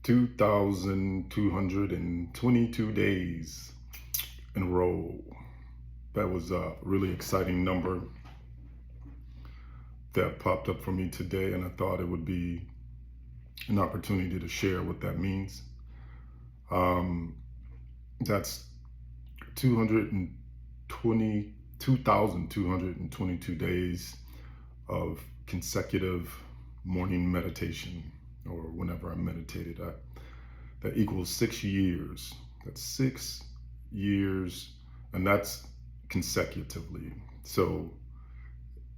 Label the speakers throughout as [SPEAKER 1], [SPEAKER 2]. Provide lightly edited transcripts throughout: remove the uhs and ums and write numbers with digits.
[SPEAKER 1] 2,222 days in a row. That was a really exciting number that popped up for me today, and I thought it would be an opportunity to share what that means. Um, that's 222 days of consecutive morning meditation, or whenever I meditated. That equals 6 years. That's 6 years, and that's consecutively. So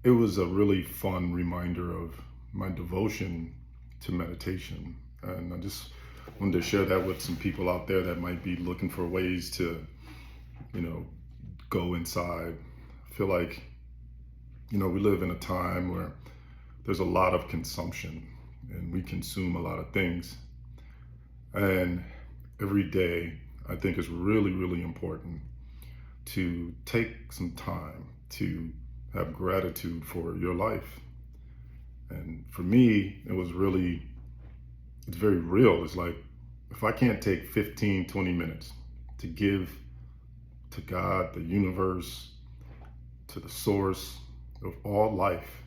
[SPEAKER 1] it was a really fun reminder of my devotion to meditation. And I just wanted to share that with some people out there that might be looking for ways to, you know, go inside. I feel like, we live in a time where there's a lot of consumption and we consume a lot of things. And every day, I think it's really, really important to take some time to have gratitude for your life. And for me, it's very real. It's like, if I can't take 15, 20 minutes to give to God, the universe, to the source of all life,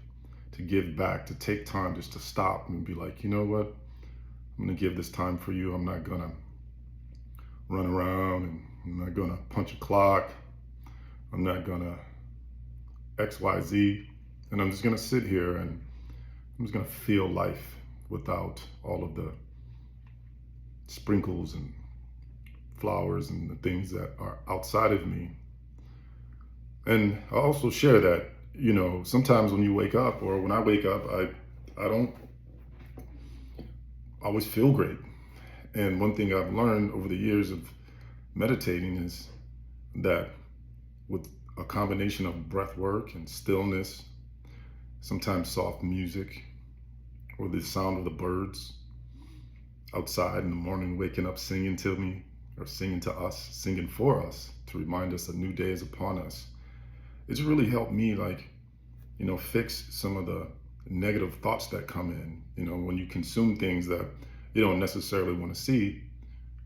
[SPEAKER 1] to give back, to take time just to stop and be like, you know what? I'm going to give this time for you. I'm not going to run around, and I'm not going to punch a clock. I'm not going to XYZ. And I'm just going to sit here and I'm just going to feel life without all of the sprinkles and flowers and the things that are outside of me. And I also share that, sometimes when you wake up, or when I wake up, I don't always feel great. And one thing I've learned over the years of meditating is that with a combination of breath work and stillness, sometimes soft music, or the sound of the birds outside in the morning waking up singing to me, or singing to us, singing for us to remind us a new day is upon us. It's really helped me, fix some of the negative thoughts that come in. When you consume things that you don't necessarily want to see,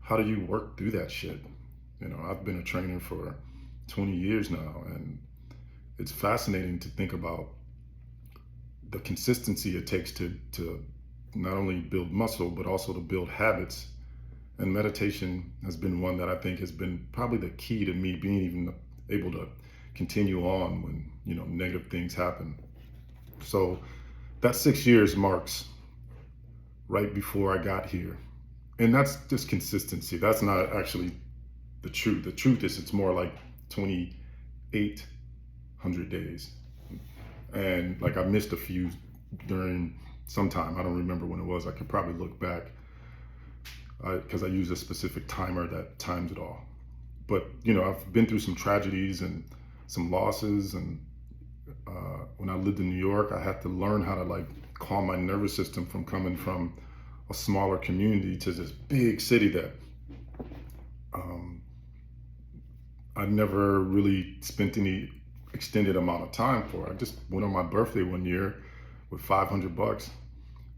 [SPEAKER 1] how do you work through that shit? I've been a trainer for 20 years now, and it's fascinating to think about the consistency it takes to not only build muscle, but also to build habits. And meditation has been one that I think has been probably the key to me being even able to continue on when, negative things happen. So that 6 years marks right before I got here. And that's just consistency. That's not actually the truth. The truth is it's more like 2,800 days. And I missed a few during some time. I don't remember when it was. I could probably look back because I use a specific timer that times it all. But, I've been through some tragedies and some losses. And when I lived in New York, I had to learn how to calm my nervous system from coming from a smaller community to this big city that I never really spent any extended amount of time for. I just went on my birthday one year with $500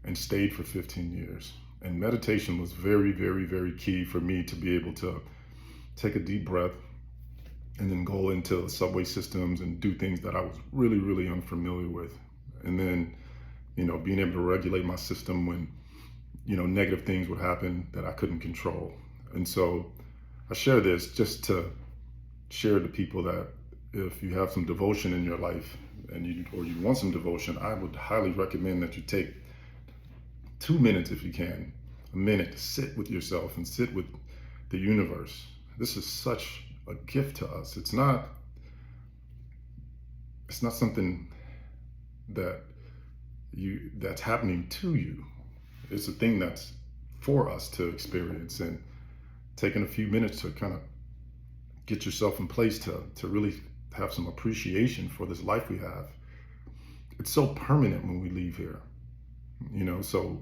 [SPEAKER 1] and stayed for 15 years. And meditation was very, very, very key for me to be able to take a deep breath and then go into subway systems and do things that I was really, really unfamiliar with. And then, being able to regulate my system when, negative things would happen that I couldn't control. And so I share this just to share to people that if you have some devotion in your life and you want some devotion, I would highly recommend that you take 2 minutes, if you can, a minute, to sit with yourself and sit with the universe. This is such a gift to us. It's not something that's happening to you. It's a thing that's for us to experience, and taking a few minutes to kind of get yourself in place to really have some appreciation for this life we have. It's so permanent when we leave here, so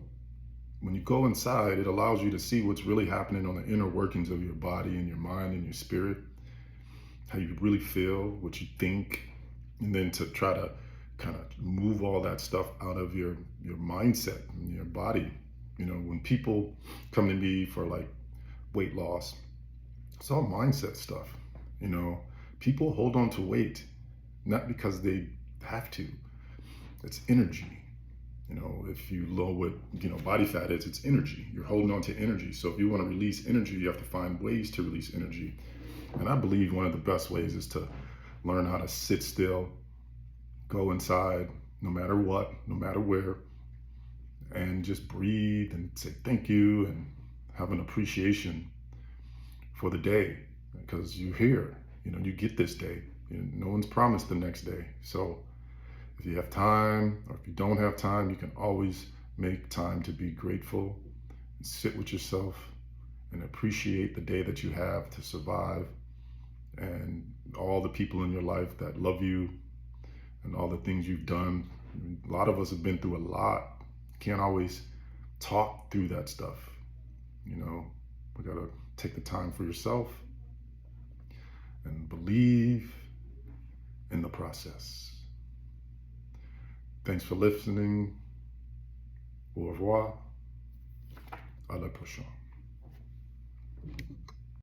[SPEAKER 1] when you go inside, it allows you to see what's really happening on the inner workings of your body and your mind and your spirit, how you really feel, what you think, and then to try to kind of move all that stuff out of your mindset and your body, You know, when people come to me for like weight loss, it's all mindset stuff. You know, people hold on to weight not because they have to. It's energy. You know, if you know what, body fat is, it's energy. You're holding on to energy. So if you want to release energy, you have to find ways to release energy. And I believe one of the best ways is to learn how to sit still, go inside, no matter what, no matter where, and just breathe and say thank you and have an appreciation for the day, because you're here. You get this day. No one's promised the next day. So if you have time, or if you don't have time, you can always make time to be grateful and sit with yourself and appreciate the day that you have to survive, and all the people in your life that love you and all the things you've done. A lot of us have been through a lot. Can't always talk through that stuff. We gotta take the time for yourself and believe in the process. Thanks for listening. Au revoir. À la prochaine.